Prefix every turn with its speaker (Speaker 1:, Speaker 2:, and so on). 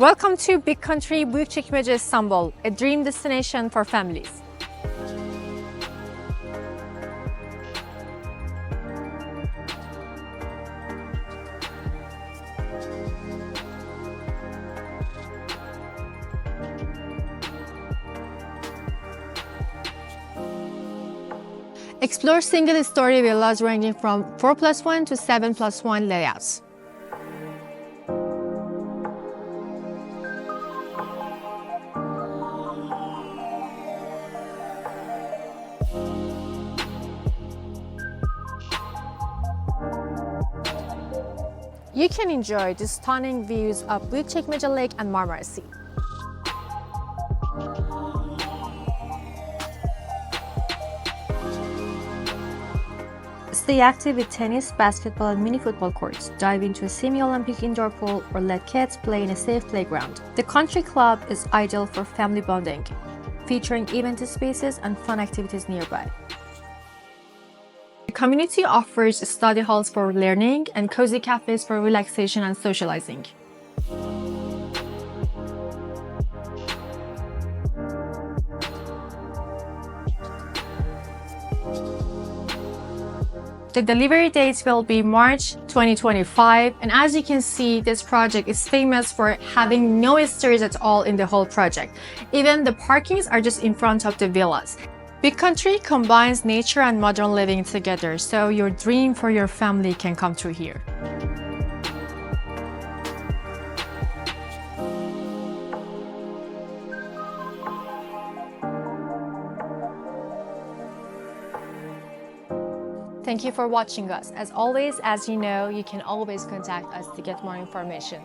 Speaker 1: Welcome to Big Country Büyükçekmece Istanbul, a dream destination for families. Explore single-story villas ranging from 4+1 to 7+1 layouts. You can enjoy the stunning views of Büyükçekmece Lake and Marmara Sea. Stay active with tennis, basketball, and mini football courts. Dive into a semi-Olympic indoor pool or let kids play in a safe playground. The country club is ideal for family bonding, featuring event spaces and fun activities nearby. The community offers study halls for learning and cozy cafes for relaxation and socializing. The delivery date will be March 2025, and as you can see, this project is famous for having no stairs at all in the whole project. Even the parkings are just in front of the villas. Big Country combines nature and modern living together, so your dream for your family can come true here. Thank you for watching us. As always, as you know, you can always contact us to get more information.